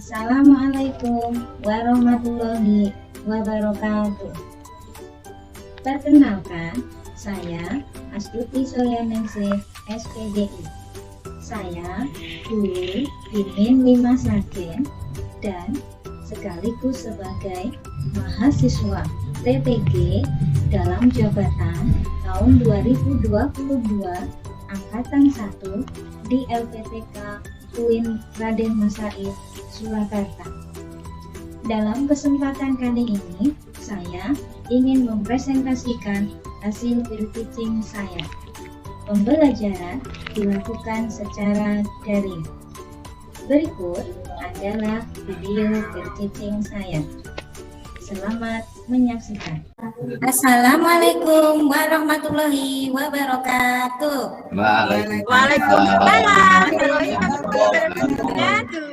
Assalamualaikum warahmatullahi wabarakatuh. Perkenalkan, saya Astuti Solyaningsih, SPDI. Saya guru di MIN 5 Sragen dan sekaligus sebagai mahasiswa TPG dalam jabatan tahun 2022 Angkatan 1 di LPTK UIN Raden Masaid, Surakarta. Dalam kesempatan kali ini, saya ingin mempresentasikan hasil peer teaching saya. Pembelajaran dilakukan secara daring. Berikut adalah video peer teaching saya. Selamat menyaksikan. Assalamualaikum warahmatullahi wabarakatuh. Waalaikumsalam warahmatullahi wabarakatuh.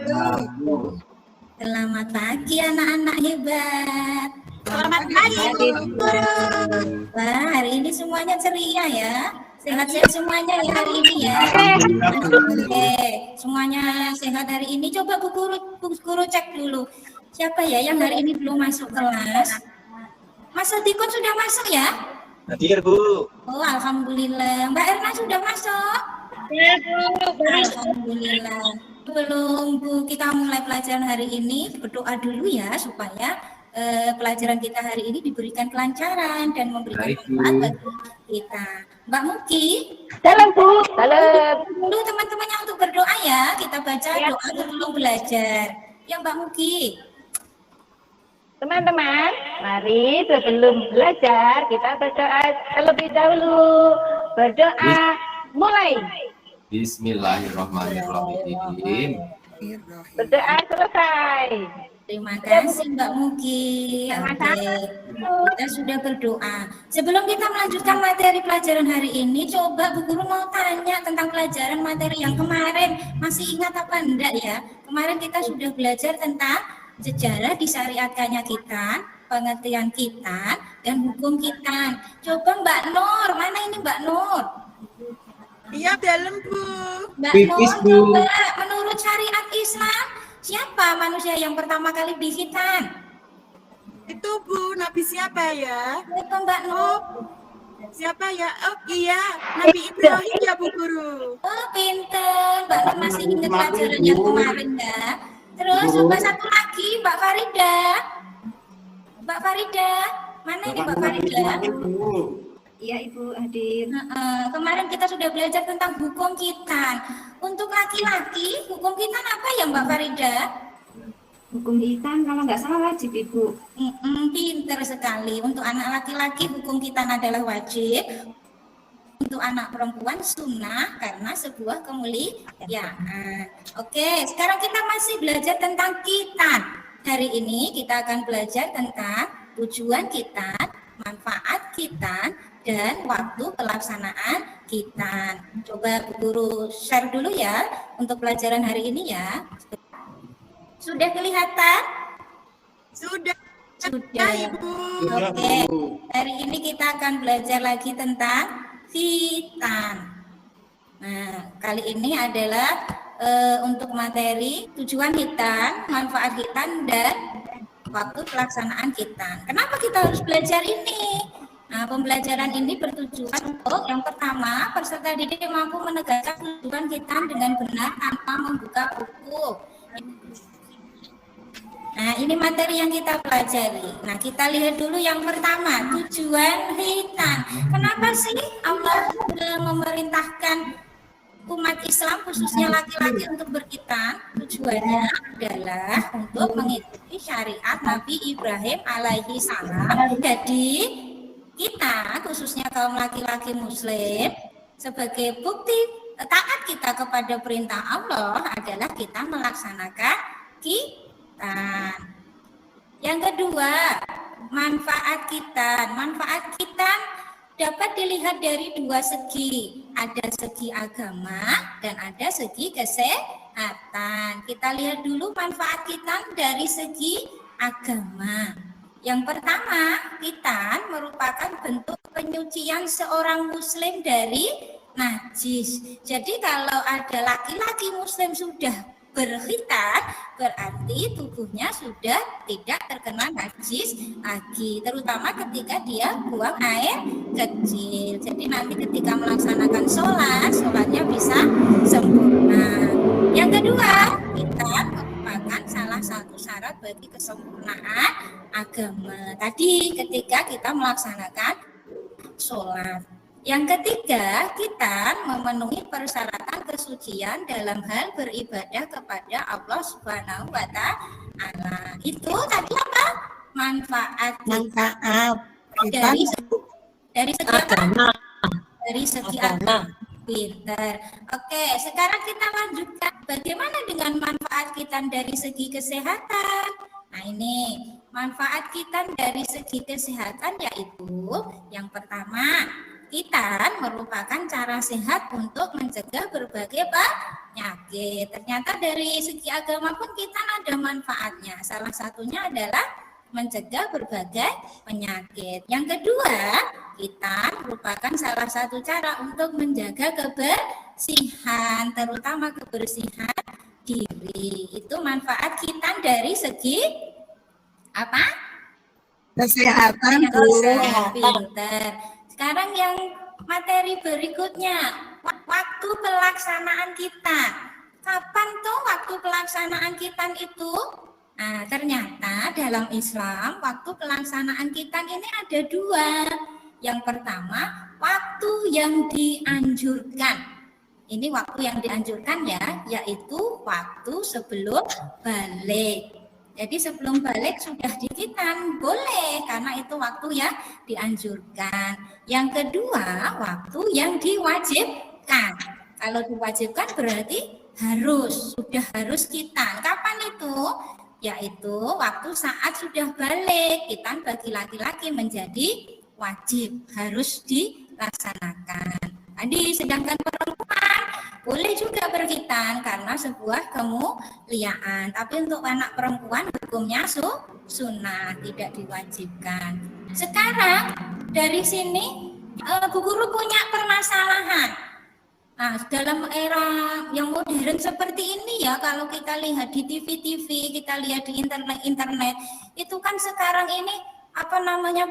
Selamat pagi anak-anak hebat. Selamat pagi guru. Wah, hari ini semuanya ceria ya. Sehat-sehat semuanya ya hari ini ya. Oke, semuanya sehat hari ini. Coba Bu Guru cek dulu. Siapa ya yang hari ini belum masuk kelas? Mas Tikun sudah masuk ya? Hadir, Bu. Oh, alhamdulillah. Mbak Erna sudah masuk? Ya, Bu. Alhamdulillah. Sebelum Bu kita mulai pelajaran hari ini, berdoa dulu ya supaya pelajaran kita hari ini diberikan kelancaran dan memberikan manfaat bagi kita. Mbak Muki, Salam Bu. Salam. dulu teman-temannya untuk berdoa ya. Kita baca doa sebelum belajar. Ya Mbak Muki. Teman-teman, mari sebelum belajar kita berdoa terlebih dahulu. Berdoa mulai. Bismillahirrahmanirrahim. Berdoa selesai. Terima kasih Mbak Muki. Oke, kita sudah berdoa. Sebelum kita melanjutkan materi pelajaran hari ini, coba Bu Guru mau tanya tentang pelajaran materi yang kemarin. Masih ingat apa enggak ya? Kemarin kita sudah belajar tentang sejarah disyariatkannya kitan, pengertian kitan, dan hukum kitan. Coba Mbak Nur, mana ini Mbak Nur? Iya, dalam Bu. Mbak Pipis, Nur, Bu. coba menurut syariat Islam, siapa manusia yang pertama kali dihitan? Itu Bu, Nabi siapa ya? Itu Mbak Nur. Siapa ya? Oh iya, Nabi Ibrahim ya Bu Guru. Oh, pinter. Mbak Nur masih ingat pelajaran yang kemarin ya. Terus coba satu lagi, Mbak Farida. Mbak Farida, mana ini Mbak Farida? Iya Ibu hadir. Kemarin kita sudah belajar tentang hukum kitan. Untuk laki-laki, hukum kitan apa ya Mbak Farida? Hukum hitam kalau nggak salah wajib Ibu. Pinter sekali. Untuk anak laki-laki, hukum kitan adalah wajib. Untuk anak perempuan sunnah karena sebuah kemuliaan. Oke, sekarang kita masih belajar tentang kitan. Hari ini kita akan belajar tentang tujuan kitan, manfaat kitan, dan waktu pelaksanaan kitan. Coba Bu Guru share dulu ya untuk pelajaran hari ini ya. Sudah kelihatan? Sudah. Sudah. Ibu. Oke, hari ini kita akan belajar lagi tentang kitan. Nah, kali ini adalah untuk materi tujuan kitan, manfaat kitan, dan waktu pelaksanaan kitan. Kenapa kita harus belajar ini? Nah, pembelajaran ini bertujuan untuk yang pertama, peserta didik mampu menegakkan tujuan kitan dengan benar tanpa membuka buku. Nah, ini materi yang kita pelajari. Nah, kita lihat dulu yang pertama, tujuan khitan. Kenapa sih Allah memerintahkan umat Islam, khususnya laki-laki untuk berkhitan? Tujuannya adalah untuk mengikuti syariat Nabi Ibrahim alaihi salam. Jadi, kita, khususnya kaum laki-laki muslim, sebagai bukti taat kita kepada perintah Allah adalah kita melaksanakan khitan. Yang kedua, manfaat kitan. Manfaat kitan dapat dilihat dari dua segi. Ada segi agama dan ada segi kesehatan. Kita lihat dulu manfaat kitan dari segi agama. Yang pertama, kitan merupakan bentuk penyucian seorang muslim dari najis. Jadi kalau ada laki-laki muslim sudah berkhitan berarti tubuhnya sudah tidak terkena najis lagi, terutama ketika dia buang air kecil. Jadi nanti ketika melaksanakan sholatnya bisa sempurna. Yang kedua, khitan merupakan salah satu syarat bagi kesempurnaan agama. Tadi ketika kita melaksanakan sholat. Yang ketiga, kita memenuhi persyaratan kesucian dalam hal beribadah kepada Allah Subhanahu wa Ta'ala. Itu tadi apa? Manfaat dari segi agama. Dari segi agama. Pinter. Oke, sekarang kita lanjutkan. Bagaimana dengan manfaat kita dari segi kesehatan? Nah ini, manfaat kita dari segi kesehatan yaitu yang pertama, khitan merupakan cara sehat untuk mencegah berbagai penyakit. Ternyata dari segi agama pun khitan ada manfaatnya. Salah satunya adalah mencegah berbagai penyakit. Yang kedua, khitan merupakan salah satu cara untuk menjaga kebersihan, terutama kebersihan diri. Itu manfaat khitan dari segi apa? Kesehatan, Bu. Pinter. Sekarang yang materi berikutnya, waktu pelaksanaan khitan. Kapan tuh waktu pelaksanaan khitan itu? Nah, ternyata dalam Islam waktu pelaksanaan khitan ini ada dua. Yang pertama, waktu yang dianjurkan. Ini waktu yang dianjurkan ya, yaitu waktu sebelum balik. Jadi sebelum balik sudah dikhitan, boleh karena itu waktu yang dianjurkan. Yang kedua, waktu yang diwajibkan. Kalau diwajibkan berarti sudah harus khitan. Kapan itu? Yaitu waktu saat sudah balik. Khitan bagi laki-laki menjadi wajib, harus dilaksanakan. Tadi sedangkan perempuan boleh juga berkhitan karena sebuah kemuliaan. Tapi untuk anak perempuan hukumnya sunnah, tidak diwajibkan. Sekarang dari sini Bu Guru punya permasalahan. Nah, dalam era yang modern seperti ini ya, kalau kita lihat di TV, kita lihat di internet, itu kan sekarang ini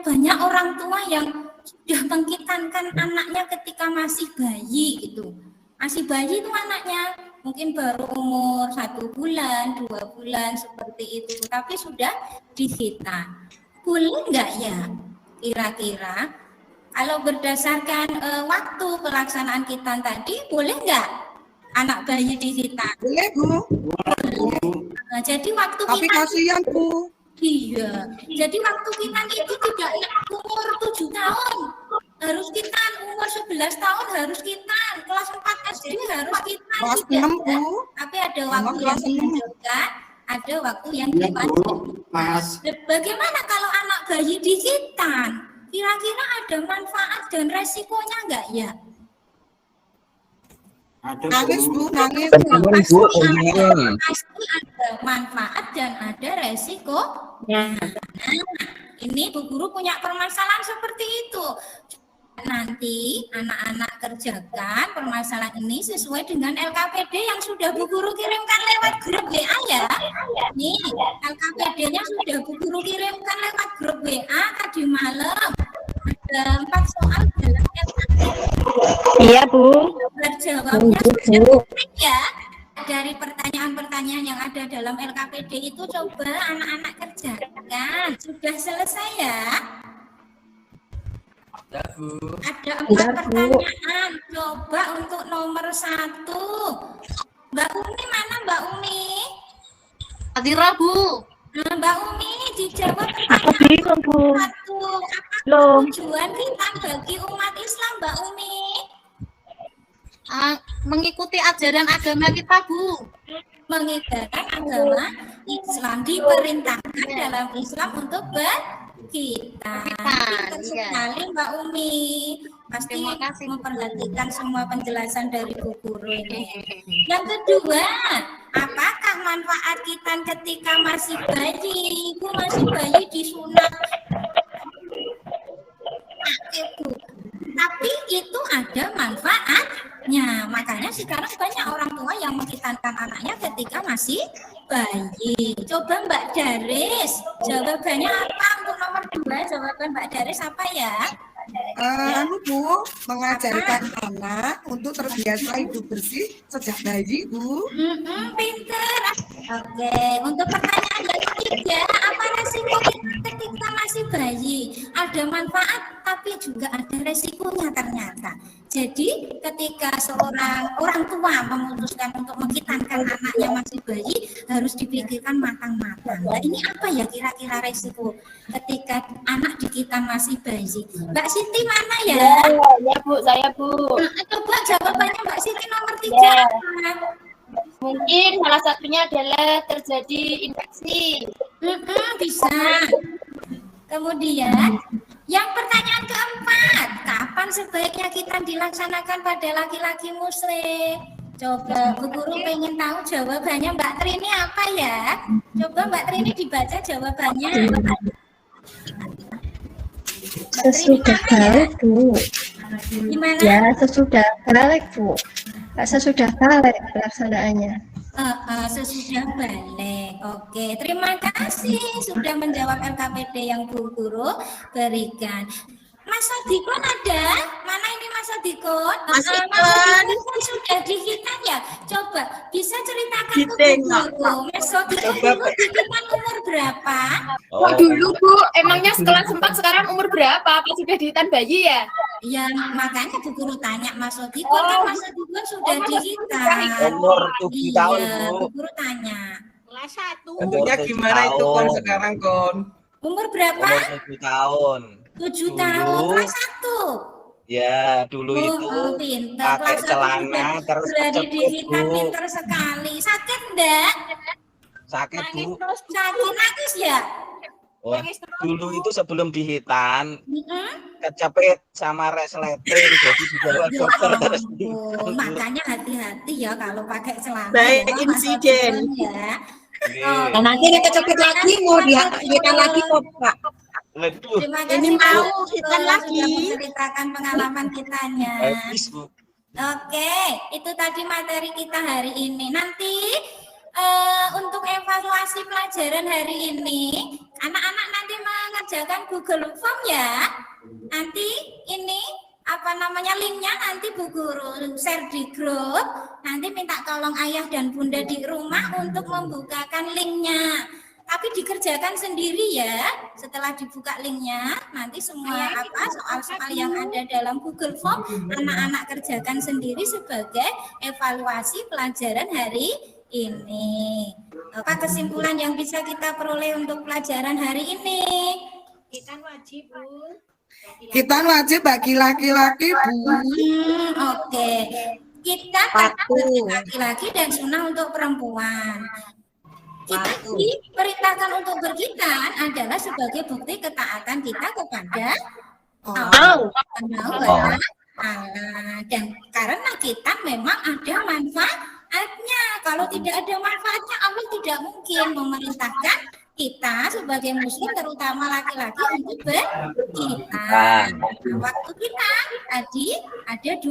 banyak orang tua yang sudah mengkhitankan anaknya ketika masih bayi gitu. Masih bayi itu anaknya mungkin baru umur 1 bulan, 2 bulan seperti itu, tapi sudah dikhitan. Boleh enggak ya kira-kira kalau berdasarkan waktu pelaksanaan khitan tadi, boleh enggak anak bayi dikhitan? Boleh, Bu. Nah, jadi waktu Tapi khitan kasihan, Bu. iya, jadi waktu khitan itu tidak umur 7 tahun harus khitan, umur 11 tahun harus khitan, kelas 4 SD harus khitan. Kelas tidak, 6, Bu. tapi ada waktu yang kelas 6. dianjurkan, ada waktu yang diwajibkan. Bagaimana kalau anak bayi dikhitan? Kira-kira ada manfaat dan resikonya enggak ya? Nangis, Bu, nangis. Pasti ada manfaat dan ada resiko. Nah, ini Bu Guru punya permasalahan seperti itu. Nanti anak-anak kerjakan permasalahan ini sesuai dengan LKPD yang sudah Bu Guru kirimkan lewat grup WA ya. Nih, LKPD-nya sudah Bu Guru kirimkan lewat grup WA tadi malam. Ada 4 soal dalam LKPD. Iya, Bu. Jawabnya sudah ya. Dari pertanyaan-pertanyaan yang ada dalam LKPD itu coba anak-anak kerjakan. Sudah selesai ya? Ada 4 pertanyaan. Coba untuk nomor 1. Mbak Umi mana Mbak Umi? Adira, Bu. Mbak Umi dijawab pertanyaan Bu. 1. Apa tujuan khitan bagi umat Islam Mbak Umi? Mengikuti ajaran agama kita, Bu. Mengikuti agama Islam, diperintahkan dalam Islam untuk berkhitan. Pintar sekali Mbak Umi. Pasti memperhatikan semua penjelasan dari Bu Guru ini. Yang kedua, apakah manfaat khitan ketika masih bayi? Ibu masih bayi disunat. Bu. Tapi itu ada manfaat Makanya sekarang banyak orang tua yang menghitankan anaknya ketika masih bayi. Coba Mbak Daris, jawabannya apa untuk nomor 2? Jawaban Mbak Daris apa ya? Bu, mengajarkan anak untuk terbiasa hidup bersih sejak bayi, Bu. Pinter. Oke, untuk pertanyaan yang ketiga, apa resiko kita ketika masih bayi? Ada manfaat, tapi juga ada resikonya ternyata. Jadi, ketika seorang orang tua memutuskan untuk menghitankan anaknya masih bayi, harus dipikirkan matang-matang. Nah, ini apa ya kira-kira resiko ketika anak dihitan masih bayi? Mbak Siti mana ya? Ya Bu, saya Bu. Coba jawabannya Mbak Siti nomor 3. Mungkin salah satunya adalah terjadi infeksi. Bisa. Kemudian, yang pertanyaan keempat, kapan sebaiknya kita dilaksanakan pada laki-laki muslim? Coba Bu Guru pengen tahu jawabannya Mbak Trini apa ya? Coba Mbak Trini dibaca jawabannya. Sesudah balik, Bu. Gimana? Ya, sesudah balik, Bu. Sesudah balik pelaksanaannya. Sesudah balik. Oke, terima kasih sudah menjawab LKPD yang Bu Guru berikan. Mas Adikon ada? Mana ini Mas Adikon? Mas Mas Adikon. Adikon kan sudah dihitan ya? Coba bisa ceritakan ke Bu Guru. Mas Adikon dulu dihitan umur berapa? Oh, Dulu Bu, emangnya setelah sempat sekarang umur berapa? Apa sudah dihitan bayi ya? Ya makanya Bu Guru tanya Mas Adikon kan Mas Adikon sudah dihitan. Umur 7 tahun, Iya, Bu. Bu Guru tanya. Kelas 1. Bentuknya gimana itu Kon sekarang Kon? Umur berapa? Umur 7 tahun. 7 Dulu. tahun, kelas 1. Ya, dulu itu Pintar. pakai Kelas 1 celana terus sudah kecepet, dihitan, Bu. pintar sekali. Sakit enggak? Sakit, Bu. Sakit nangis ya? Wah, dulu itu sebelum dihitan Mm-mm. kecepet sama resleting, jadi dibawa Ya dokter terus ampun, makanya hati-hati ya kalau pakai celana. Baik, ya, Mas insiden. Adikon ya. Nih. Nah, nanti kecepet lagi mau dihitan lagi kok, Pak. Waduh, Terima Ini kasih mau Pak hitan Guru lagi. sudah menceritakan pengalaman kitanya. habis, Bu. Oke, itu tadi materi kita hari ini. Nanti untuk evaluasi pelajaran hari ini, anak-anak nanti mengerjakan Google Form ya. Nanti ini linknya nanti Bu Guru share di grup. Nanti minta tolong ayah dan bunda di rumah untuk membukakan linknya. Tapi dikerjakan sendiri ya. Setelah dibuka linknya, nanti semua soal-soal yang ada dalam Google Form anak-anak kerjakan sendiri sebagai evaluasi pelajaran hari ini. Apa kesimpulan yang bisa kita peroleh untuk pelajaran hari ini? Kita wajib, Bu. Kita wajib bagi laki-laki, Bu. Oke. Kita Patuh. laki-laki dan sunnah untuk perempuan. Kita diperintahkan untuk berkhitan adalah sebagai bukti ketaatan kita kepada Allah. Dan karena kita memang ada manfaatnya. Kalau tidak ada manfaatnya, Allah tidak mungkin memerintahkan kita sebagai muslim, terutama laki-laki, untuk berkhitan. Waktu kita tadi ada 2,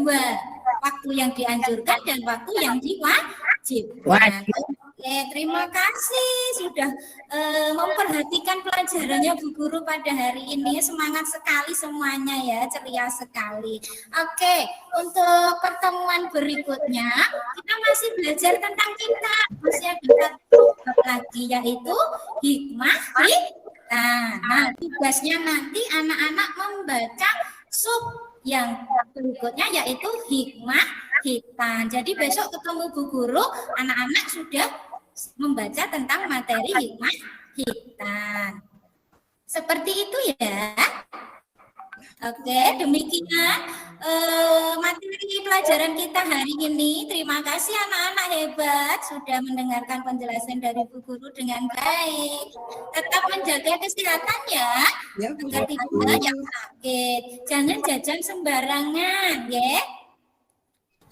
waktu yang dianjurkan dan waktu yang diwajibkan. Oke, terima kasih sudah memperhatikan pelajarannya Bu Guru pada hari ini. Semangat sekali semuanya ya, ceria sekali. Oke, untuk pertemuan berikutnya kita masih belajar tentang kita. Masih ada satu lagi yaitu hikmah hitan. Nah, tugasnya nanti anak-anak membaca sub yang berikutnya yaitu hikmah hitan. Jadi besok ketemu Bu Guru, anak-anak sudah membaca tentang materi hikmah hitan. Seperti itu ya. Oke, demikian materi pelajaran kita hari ini. Terima kasih anak-anak hebat sudah mendengarkan penjelasan dari Bu Guru dengan baik. Tetap menjaga kesehatan ya, agar tidak ada yang sakit. Jangan jajan sembarangan ya.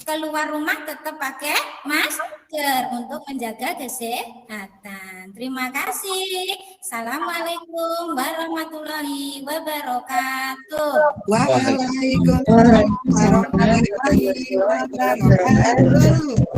Keluar rumah tetap pakai masker. masker untuk menjaga kesehatan. Terima kasih. Assalamualaikum warahmatullahi wabarakatuh. Waalaikumsalam warahmatullahi wabarakatuh.